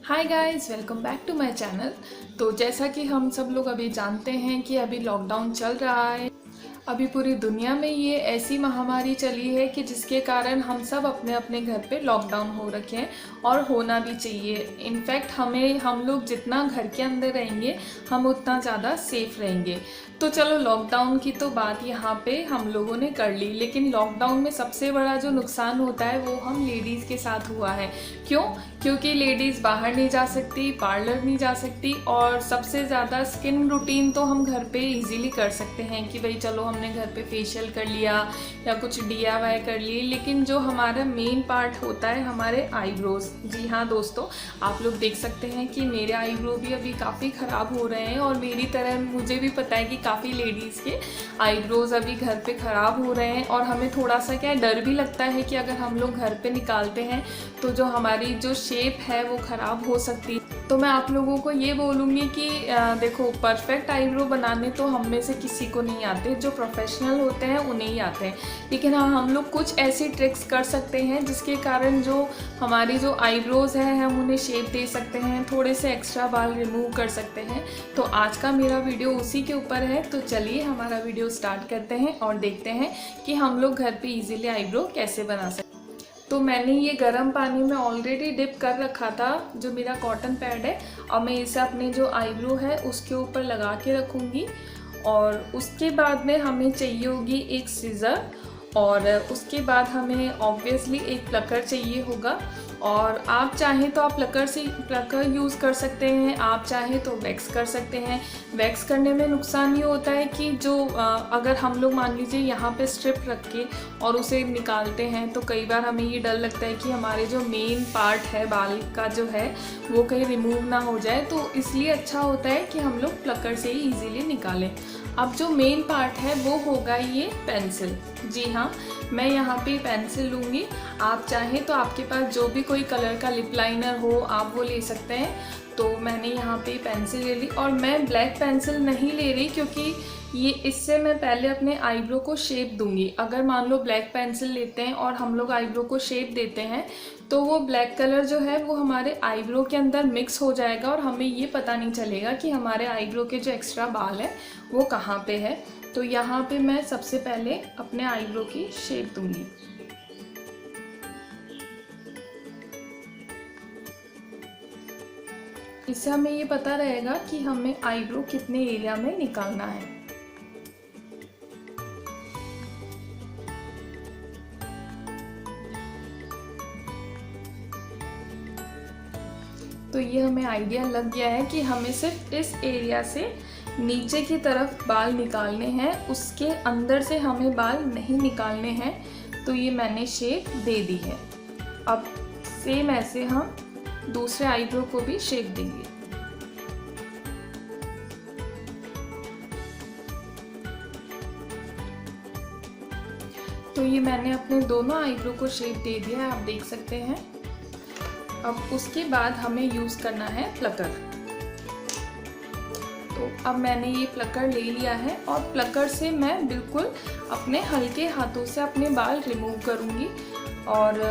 Hi guys, welcome back to my channel. तो जैसा कि हम सब लोग अभी जानते हैं कि अभी लॉकडाउन चल रहा है। अभी पूरी दुनिया में ये ऐसी महामारी चली है कि जिसके कारण हम सब अपने अपने घर पे लॉकडाउन हो रखे हैं और होना भी चाहिए। इनफैक्ट हम लोग जितना घर के अंदर रहेंगे हम उतना ज़्यादा सेफ रहेंगे। तो चलो, लॉकडाउन की तो बात यहाँ पे हम लोगों ने कर ली, लेकिन लॉकडाउन में सबसे बड़ा जो नुकसान होता है वो हम लेडीज़ के साथ हुआ है। क्यों? क्योंकि लेडीज़ बाहर नहीं जा सकती, पार्लर नहीं जा सकती, और सबसे ज़्यादा स्किन रूटीन तो हम घर पे इजीली कर सकते हैं कि भाई चलो हमने घर पे फेशियल कर लिया या कुछ DIY कर लिए। लेकिन जो हमारा मेन पार्ट होता है हमारे आईब्रोज, जी हाँ दोस्तों, आप लोग देख सकते हैं कि मेरे आईब्रो भी अभी काफ़ी ख़राब हो रहे हैं, और मेरी तरह मुझे भी पता है कि काफ़ी लेडीज़ के आईब्रोज अभी घर पे ख़राब हो रहे हैं। और हमें थोड़ा सा क्या डर भी लगता है कि अगर हम लोग घर पे निकालते हैं तो जो हमारी जो शेप है वो ख़राब हो सकती है। तो मैं आप लोगों को ये बोलूँगी कि देखो, परफेक्ट आईब्रो बनाने तो हम में से किसी को नहीं आते, जो प्रोफेशनल होते हैं उन्हें ही आते हैं। लेकिन हाँ, हम लोग कुछ ऐसी ट्रिक्स कर सकते हैं जिसके कारण जो हमारी जो आईब्रोज है हम उन्हें शेप दे सकते हैं, थोड़े से एक्स्ट्रा बाल रिमूव कर सकते हैं। तो आज का मेरा वीडियो उसी के ऊपर है। तो चलिए हमारा वीडियो स्टार्ट करते हैं और देखते हैं कि हम लोग घर पे इजीली आईब्रो कैसे बना सकते हैं। तो मैंने ये गर्म पानी में ऑलरेडी डिप कर रखा था, जो मेरा कॉटन पैड है। और मैं इसे अपने जो आईब्रो है उसके ऊपर लगा के रखूँगी। और उसके बाद में हमें चाहिए होगी एक सीज़र, और उसके बाद हमें ऑब्वियसली एक प्लकर चाहिए होगा। और आप चाहें तो आप प्लकर यूज़ कर सकते हैं, आप चाहें तो वैक्स कर सकते हैं। वैक्स करने में नुकसान ये होता है कि जो अगर हम लोग मान लीजिए यहाँ पे स्ट्रिप रख के और उसे निकालते हैं तो कई बार हमें ये डर लगता है कि हमारे जो मेन पार्ट है बाल का जो है वो कहीं रिमूव ना हो जाए। तो इसलिए अच्छा होता है कि हम लोग प्लकर से ही ईजीली निकालें। अब जो मेन पार्ट है वो होगा ये पेंसिल। जी हाँ, मैं यहाँ पे पेंसिल लूँगी। आप चाहें तो आपके पास जो भी कोई कलर का लिप लाइनर हो आप वो ले सकते हैं। तो मैंने यहाँ पे पेंसिल ले ली, और मैं ब्लैक पेंसिल नहीं ले रही क्योंकि इससे मैं पहले अपने आईब्रो को शेप दूंगी। अगर मान लो ब्लैक पेंसिल लेते हैं और हम लोग आईब्रो को शेप देते हैं तो वो ब्लैक कलर जो है वो हमारे आईब्रो के अंदर मिक्स हो जाएगा और हमें ये पता नहीं चलेगा कि हमारे आईब्रो के जो एक्स्ट्रा बाल है वो कहाँ पे है। तो यहाँ पे मैं सबसे पहले अपने आईब्रो की शेप दूंगी। इससे हमें ये पता रहेगा कि हमें आईब्रो कितने एरिया में निकालना है। तो ये हमें आइडिया लग गया है कि हमें सिर्फ इस एरिया से नीचे की तरफ बाल निकालने हैं, उसके अंदर से हमें बाल नहीं निकालने हैं। तो ये मैंने शेप दे दी है। अब सेम ऐसे हम दूसरे आईब्रो को भी शेप देंगे। तो ये मैंने अपने दोनों आईब्रो को शेप दे दिया है, आप देख सकते हैं। अब उसके बाद हमें यूज़ करना है प्लकर। तो अब मैंने ये प्लकर ले लिया है और प्लकर से मैं बिल्कुल अपने हल्के हाथों से अपने बाल रिमूव करूँगी। और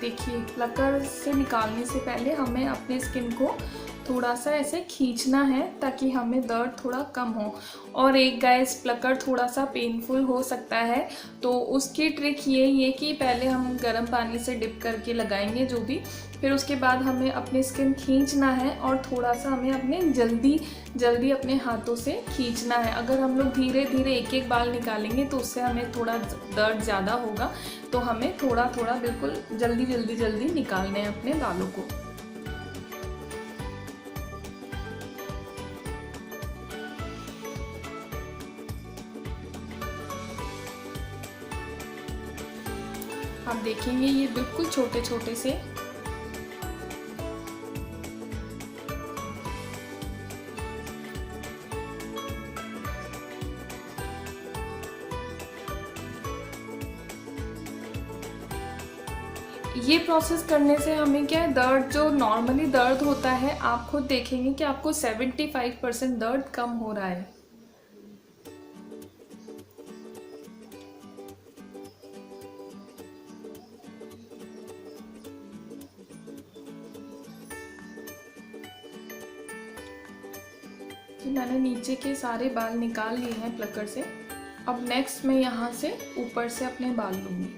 देखिए, प्लकर से निकालने से पहले हमें अपने स्किन को थोड़ा सा ऐसे खींचना है ताकि हमें दर्द थोड़ा कम हो। और एक गाइस, प्लकर थोड़ा सा पेनफुल हो सकता है, तो उसकी ट्रिक ये कि पहले हम गर्म पानी से डिप करके लगाएंगे जो भी, फिर उसके बाद हमें अपनी स्किन खींचना है और थोड़ा सा हमें अपने जल्दी अपने हाथों से खींचना है। अगर हम लोग धीरे धीरे एक एक बाल निकालेंगे तो उससे हमें थोड़ा दर्द ज़्यादा होगा। तो हमें थोड़ा थोड़ा बिल्कुल जल्दी निकालने हैं अपने बालों को। आप देखेंगे ये बिल्कुल छोटे छोटे से। ये प्रोसेस करने से हमें क्या है, दर्द जो नॉर्मली दर्द होता है आप खुद देखेंगे कि आपको 75% दर्द कम हो रहा है। तो मैंने नीचे के सारे बाल निकाल लिए हैं प्लकर से। अब नेक्स्ट मैं यहाँ से ऊपर से अपने बाल लूँगी।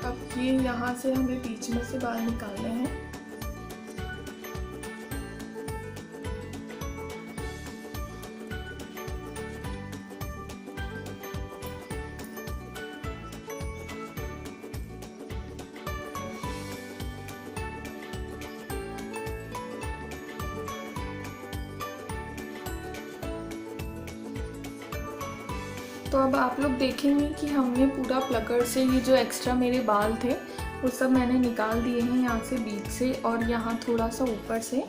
अब ये यहाँ से हमें बीच में से बाल निकालने हैं। तो अब आप लोग देखेंगे कि हमने पूरा प्लकर से ये जो एक्स्ट्रा मेरे बाल थे वो सब मैंने निकाल दिए हैं यहाँ से बीच से, और यहाँ थोड़ा सा ऊपर से।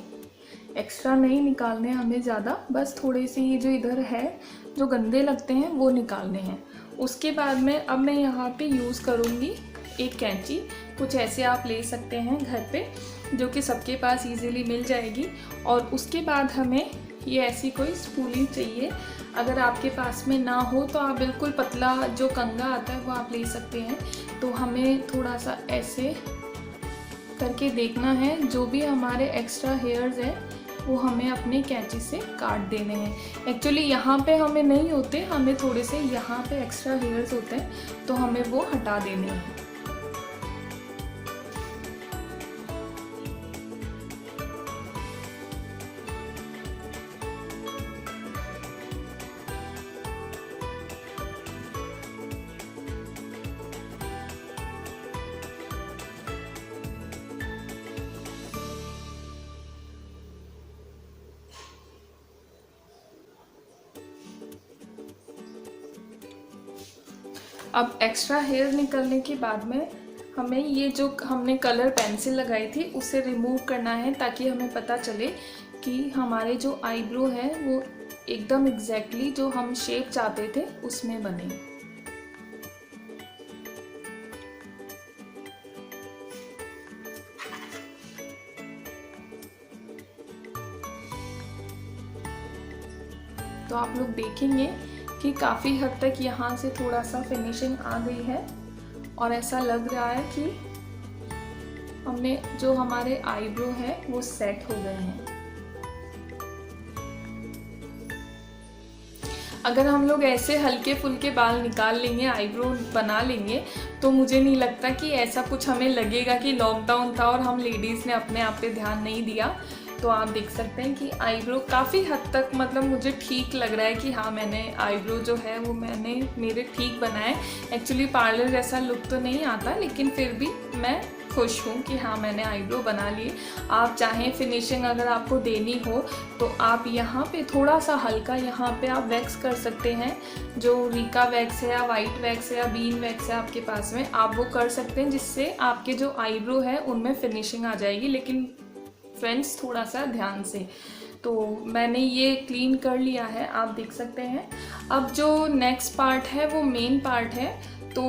एक्स्ट्रा नहीं निकालने हमें ज़्यादा, बस थोड़े से ये जो इधर है जो गंदे लगते हैं वो निकालने हैं। उसके बाद में अब मैं यहाँ पे यूज़ करूँगी एक कैंची। कुछ ऐसे आप ले सकते हैं घर पे, जो कि सबके पास इजीली मिल जाएगी। और उसके बाद हमें ये ऐसी कोई स्पूली चाहिए। अगर आपके पास में ना हो तो आप बिल्कुल पतला जो कंघा आता है वो आप ले सकते हैं। तो हमें थोड़ा सा ऐसे करके देखना है, जो भी हमारे एक्स्ट्रा हेयर्स है वो हमें अपने कैंची से काट देने हैं। एक्चुअली यहाँ पे हमें नहीं होते, हमें थोड़े से यहाँ पे एक्स्ट्रा हेयर्स होते हैं तो हमें वो हटा देने हैं। अब एक्स्ट्रा हेयर निकलने के बाद में हमें ये जो हमने कलर पेंसिल लगाई थी उसे रिमूव करना है, ताकि हमें पता चले कि हमारे जो आईब्रो है वो एकदम एग्जैक्टली जो हम शेप चाहते थे उसमें बने। तो आप लोग देखेंगे कि काफ़ी हद तक यहाँ से थोड़ा सा फिनिशिंग आ गई है, और ऐसा लग रहा है कि हमने जो हमारे आईब्रो है वो सेट हो गए हैं। अगर हम लोग ऐसे हल्के फुल्के बाल निकाल लेंगे, आईब्रो बना लेंगे, तो मुझे नहीं लगता कि ऐसा कुछ हमें लगेगा कि लॉकडाउन था और हम लेडीज़ ने अपने आप पे ध्यान नहीं दिया। तो आप देख सकते हैं कि आईब्रो काफ़ी हद तक मतलब मुझे ठीक लग रहा है कि हाँ, मैंने आईब्रो जो है वो मैंने मेरे ठीक बनाए। एक्चुअली पार्लर जैसा लुक तो नहीं आता, लेकिन फिर भी मैं खुश हूँ कि हाँ, मैंने आईब्रो बना लिए। आप चाहें फिनिशिंग अगर आपको देनी हो तो आप यहाँ पे थोड़ा सा हल्का यहाँ पे आप वैक्स कर सकते हैं। जो रीका वैक्स है या वाइट वैक्स है या बीन वैक्स है आपके पास में, आप वो कर सकते हैं, जिससे आपके जो आईब्रो है उनमें फिनिशिंग आ जाएगी। लेकिन फ्रेंड्स थोड़ा सा ध्यान से। तो मैंने ये क्लीन कर लिया है, आप देख सकते हैं। अब जो नेक्स्ट पार्ट है वो मेन पार्ट है। तो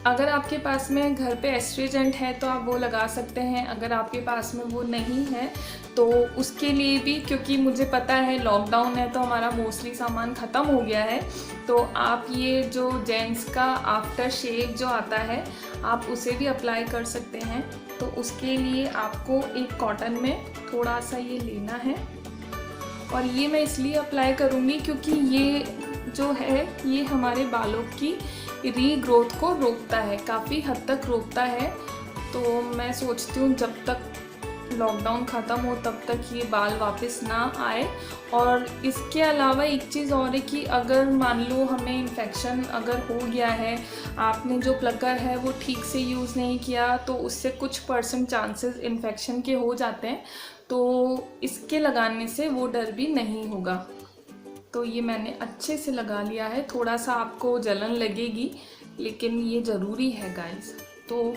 अगर आपके पास में घर पे एस्ट्रीजेंट है तो आप वो लगा सकते हैं। अगर आपके पास में वो नहीं है तो उसके लिए भी, क्योंकि मुझे पता है लॉकडाउन है तो हमारा मोस्टली सामान ख़त्म हो गया है, तो आप ये जो जेंट्स का आफ्टर शेव जो आता है आप उसे भी अप्लाई कर सकते हैं। तो उसके लिए आपको एक कॉटन में थोड़ा सा ये लेना है, और ये मैं इसलिए अप्लाई करूँगी क्योंकि ये जो है ये हमारे बालों की रीग्रोथ को रोकता है, काफ़ी हद तक रोकता है। तो मैं सोचती हूँ जब तक लॉकडाउन ख़त्म हो तब तक ये बाल वापस ना आए। और इसके अलावा एक चीज़ और है कि अगर मान लो हमें इन्फेक्शन अगर हो गया है, आपने जो प्लकर है वो ठीक से यूज़ नहीं किया, तो उससे कुछ % चांसेस इन्फेक्शन के हो जाते हैं। तो इसके लगाने से वो डर भी नहीं होगा। तो ये मैंने अच्छे से लगा लिया है। थोड़ा सा आपको जलन लगेगी लेकिन ये ज़रूरी है गाइस। तो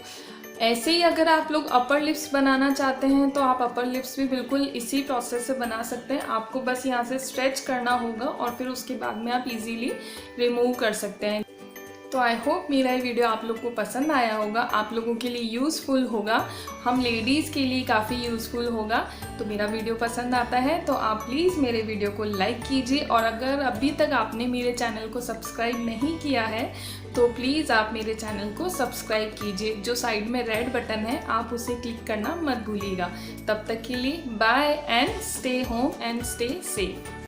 ऐसे ही अगर आप लोग अपर लिप्स बनाना चाहते हैं तो आप अपर लिप्स भी बिल्कुल इसी प्रोसेस से बना सकते हैं। आपको बस यहाँ से स्ट्रेच करना होगा और फिर उसके बाद में आप इजीली रिमूव कर सकते हैं। तो आई होप मेरा ये वीडियो आप लोग को पसंद आया होगा, आप लोगों के लिए यूज़फुल होगा, हम लेडीज़ के लिए काफ़ी यूज़फुल होगा। तो मेरा वीडियो पसंद आता है तो आप प्लीज़ मेरे वीडियो को लाइक कीजिए, और अगर अभी तक आपने मेरे चैनल को सब्सक्राइब नहीं किया है तो प्लीज़ आप मेरे चैनल को सब्सक्राइब कीजिए। जो साइड में रेड बटन है आप उसे क्लिक करना मत भूलिएगा। तब तक के लिए bye and stay home and stay safe.